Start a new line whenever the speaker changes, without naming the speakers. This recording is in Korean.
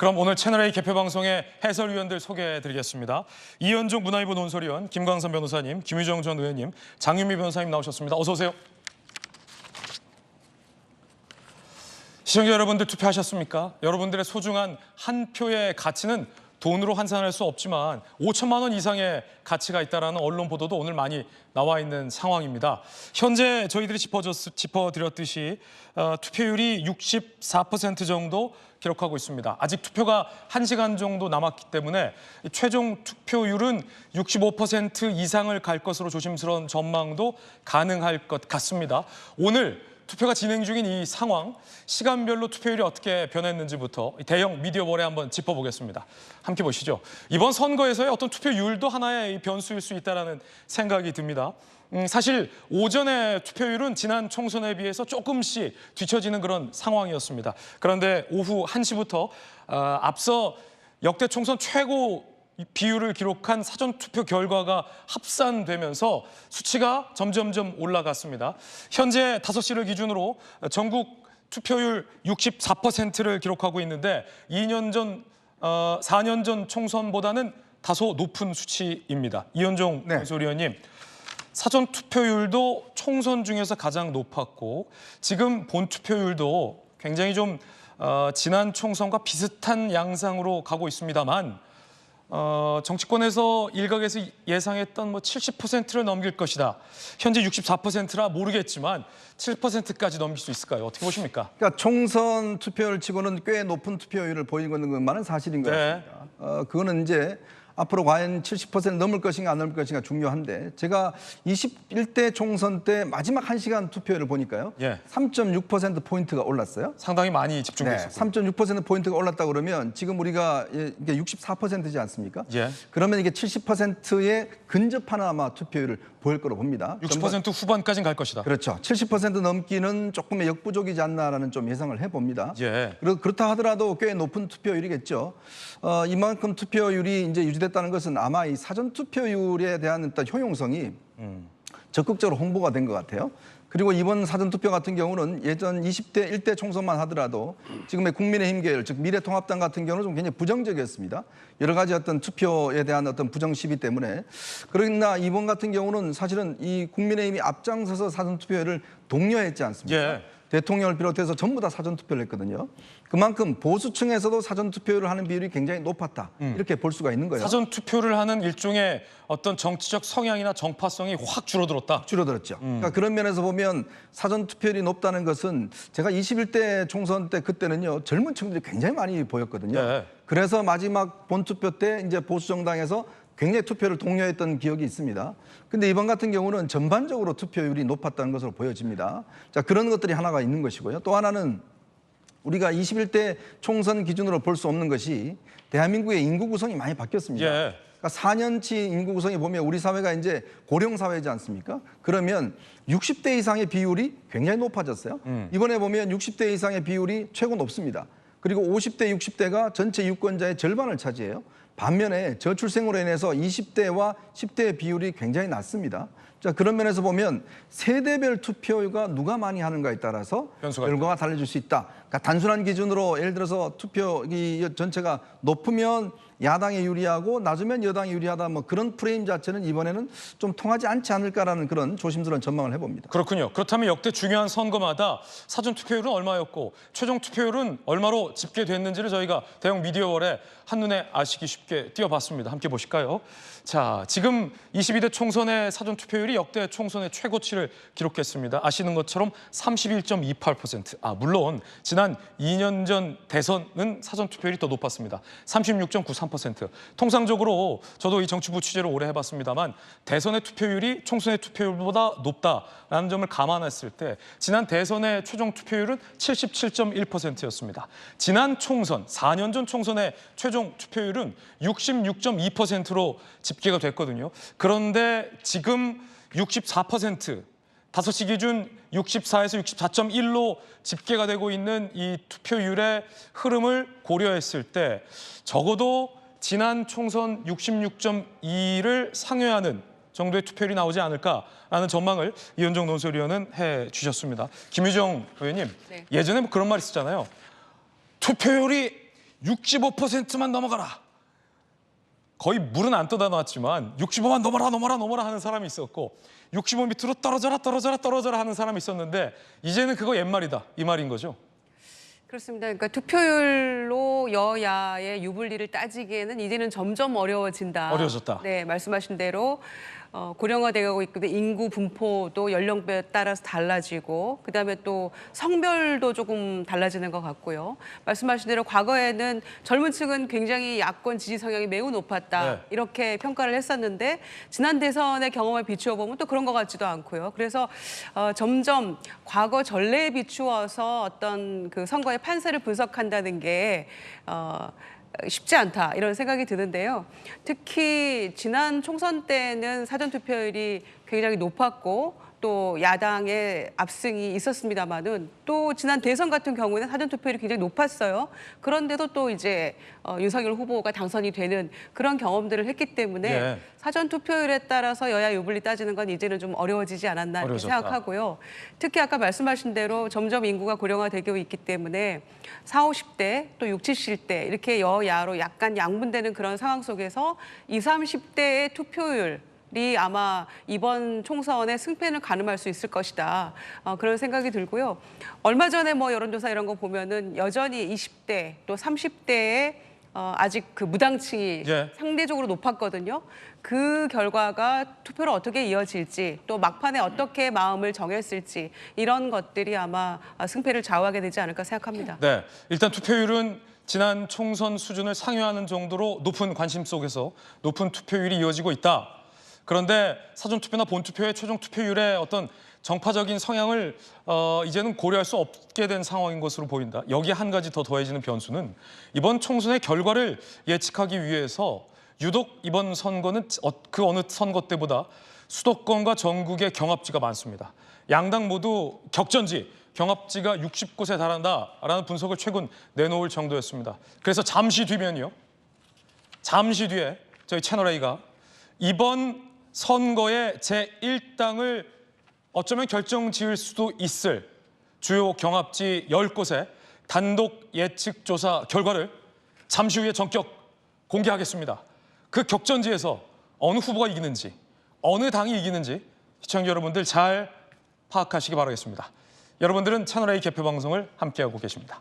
그럼 오늘 채널A 개표방송의 해설위원들 소개해드리겠습니다. 이현종 문화일보 논설위원, 김광선 변호사님, 김유정 전 의원님, 장윤미 변호사님 나오셨습니다. 어서 오세요. 시청자 여러분들 투표하셨습니까? 여러분들의 소중한 한 표의 가치는 돈으로 환산할 수 없지만 5천만 원 이상의 가치가 있다는 언론 보도도 오늘 많이 나와 있는 상황입니다. 현재 저희들이 짚어드렸듯이 투표율이 64% 정도 기록하고 있습니다. 아직 투표가 1시간 정도 남았기 때문에 최종 투표율은 65% 이상을 갈 것으로 조심스러운 전망도 가능할 것 같습니다. 오늘 투표가 진행 중인 이 상황, 시간별로 투표율이 어떻게 변했는지부터 대형 미디어볼에 한번 짚어보겠습니다. 함께 보시죠. 이번 선거에서의 어떤 투표율도 하나의 변수일 수 있다는 생각이 듭니다. 사실 오전의 투표율은 지난 총선에 비해서 조금씩 뒤처지는 그런 상황이었습니다. 그런데 오후 1시부터 앞서 역대 총선 최고 비율을 기록한 사전투표 결과가 합산되면서 수치가 점점점 올라갔습니다. 현재 5시를 기준으로 전국 투표율 64%를 기록하고 있는데 4년 전 총선보다는 다소 높은 수치입니다. 이현종 해설위원님, 사전투표율도 총선 중에서 가장 높았고 지금 본투표율도 굉장히 좀 지난 총선과 비슷한 양상으로 가고 있습니다만 정치권에서 일각에서 예상했던 70%를 넘길 것이다. 현재 64%라 모르겠지만 7%까지 넘길 수 있을까요? 어떻게 보십니까?
그러니까 총선 투표율 치고는 꽤 높은 투표율을 보이고 있는 것만은 사실인 것 같습니다. 그거는 이제 앞으로 과연 70% 넘을 것인가 안 넘을 것인가 중요한데 제가 21대 총선 때 마지막 1시간 투표율을 보니까요. 3.6%포인트가 올랐어요.
상당히 많이 집중돼 있었고.
3.6%포인트가 올랐다 그러면 지금 우리가 이게 64%지 않습니까? 그러면 이게 70%에 근접하는 아마 투표율을 보일 거로 봅니다.
60% 후반까지는 갈 것이다.
그렇죠. 70% 넘기는 조금의 역부족이지 않나라는 좀 예상을 해봅니다. 그렇다 하더라도 꽤 높은 투표율이겠죠. 이만큼 투표율이 이제 유지됐다는 것은 아마 이 사전 투표율에 대한 일단 효용성이 적극적으로 홍보가 된 것 같아요. 그리고 이번 사전투표 같은 경우는 예전 20대 1대 총선만 하더라도 지금의 국민의힘 계열, 즉 미래통합당 같은 경우는 좀 굉장히 부정적이었습니다. 여러 가지 어떤 투표에 대한 어떤 부정 시비 때문에. 그러나 이번 같은 경우는 사실은 이 국민의힘이 앞장서서 사전투표를 독려했지 않습니까? 대통령을 비롯해서 전부 다 사전투표를 했거든요. 그만큼 보수층에서도 사전투표를 하는 비율이 굉장히 높았다. 이렇게 볼 수가 있는 거예요.
사전투표를 하는 일종의 어떤 정치적 성향이나 정파성이 확 줄어들었다?
줄어들었죠. 그러니까 그런 면에서 보면 사전투표율이 높다는 것은 제가 21대 총선 때 그때는요. 젊은 층들이 굉장히 많이 보였거든요. 그래서 마지막 본투표 때 이제 보수정당에서 굉장히 투표를 독려했던 기억이 있습니다. 근데 이번 같은 경우는 전반적으로 투표율이 높았다는 것으로 보여집니다. 자, 그런 것들이 하나가 있는 것이고요. 또 하나는 우리가 21대 총선 기준으로 볼 수 없는 것이 대한민국의 인구 구성이 많이 바뀌었습니다. 그러니까 4년치 인구 구성이 보면 우리 사회가 이제 고령 사회지 않습니까? 그러면 60대 이상의 비율이 굉장히 높아졌어요. 이번에 보면 60대 이상의 비율이 최고 높습니다. 그리고 50대, 60대가 전체 유권자의 절반을 차지해요. 반면에 저출생으로 인해서 20대와 10대의 비율이 굉장히 낮습니다. 자, 그런 면에서 보면 세대별 투표가 누가 많이 하는가에 따라서 결과가 달라질 수 있다. 그러니까 단순한 기준으로 예를 들어서 투표 전체가 높으면 야당에 유리하고 낮으면 여당에 유리하다, 뭐 그런 프레임 자체는 이번에는 좀 통하지 않지 않을까라는 그런 조심스러운 전망을 해봅니다.
그렇군요. 그렇다면 역대 중요한 선거마다 사전 투표율은 얼마였고 최종 투표율은 얼마로 집계됐는지를 저희가 대형 미디어월에 한눈에 아시기 쉽게 띄워봤습니다. 함께 보실까요? 자, 지금 22대 총선의 사전 투표율이 역대 총선의 최고치를 기록했습니다. 아시는 것처럼 31.28%. 물론 지난 2년 전 대선은 사전 투표율이 더 높았습니다. 36.93%. 통상적으로 저도 이 정치부 취재를 오래 해봤습니다만 대선의 투표율이 총선의 투표율보다 높다라는 점을 감안했을 때 지난 대선의 최종 투표율은 77.1%였습니다. 지난 총선, 4년 전 총선의 최종 투표율은 66.2%로 집계가 됐거든요. 그런데 지금 64%, 5시 기준 64에서 64.1로 집계가 되고 있는 이 투표율의 흐름을 고려했을 때 적어도 지난 총선 66.2를 상회하는 정도의 투표율이 나오지 않을까라는 전망을 이현종 논설위원은 해주셨습니다. 김유정 의원님, 예전에 그런 말 있었잖아요. 투표율이 65%만 넘어가라. 거의 물은 안 떠다 놨지만 65만 넘어라 하는 사람이 있었고 65 밑으로 떨어져라 하는 사람이 있었는데 이제는 그거 옛말이다 이 말인 거죠.
그렇습니다. 그러니까 투표율로 여야의 유불리를 따지기에는 이제는 점점 어려워진다.
어려워졌다.
네, 말씀하신 대로 고령화되고 있고 인구 분포도 연령대에 따라서 달라지고 그다음에 또 성별도 조금 달라지는 것 같고요. 말씀하신 대로 과거에는 젊은 층은 굉장히 야권 지지 성향이 매우 높았다.
네.
이렇게 평가를 했었는데 지난 대선의 경험을 비추어 보면 또 그런 것 같지도 않고요. 그래서 점점 과거 전례에 비추어서 어떤 그 선거의 판세를 분석한다는 게 쉽지 않다 이런 생각이 드는데요. 특히 지난 총선 때는 사전투표율이 굉장히 높았고 또 야당의 압승이 있었습니다마는 또 지난 대선 같은 경우에는 사전투표율이 굉장히 높았어요. 그런데도 또 이제 윤석열 후보가 당선이 되는 그런 경험들을 했기 때문에
예.
사전투표율에 따라서 여야 유불리 따지는 건 이제는 좀 어려워지지 않았나 이렇게
어려워졌다.
생각하고요. 특히 아까 말씀하신 대로 점점 인구가 고령화되고 있기 때문에 40, 50대 또 60, 70대 이렇게 여야로 약간 양분되는 그런 상황 속에서 20, 30대의 투표율 이 아마 이번 총선의 승패를 가늠할 수 있을 것이다. 그런 생각이 들고요. 얼마 전에 뭐 여론조사 이런 거 보면은 여전히 20대 또 30대에 아직 그 무당층이
예.
상대적으로 높았거든요. 그 결과가 투표로 어떻게 이어질지 또 막판에 어떻게 마음을 정했을지 이런 것들이 아마 승패를 좌우하게 되지 않을까 생각합니다.
네, 일단 투표율은 지난 총선 수준을 상회하는 정도로 높은 관심 속에서 높은 투표율이 이어지고 있다. 그런데 사전투표나 본투표의 최종 투표율의 어떤 정파적인 성향을 이제는 고려할 수 없게 된 상황인 것으로 보인다. 여기에 한 가지 더 더해지는 변수는 이번 총선의 결과를 예측하기 위해서 유독 이번 선거는 그 어느 선거 때보다 수도권과 전국의 경합지가 많습니다. 양당 모두 격전지, 경합지가 60곳에 달한다라는 분석을 최근 내놓을 정도였습니다. 그래서 잠시 뒤에 저희 채널A가 이번 선거의 제1당을 어쩌면 결정지을 수도 있을 주요 경합지 10곳의 단독 예측 조사 결과를 잠시 후에 전격 공개하겠습니다. 그 격전지에서 어느 후보가 이기는지, 어느 당이 이기는지 시청자 여러분들 잘 파악하시기 바라겠습니다. 여러분들은 채널A 개표 방송을 함께하고 계십니다.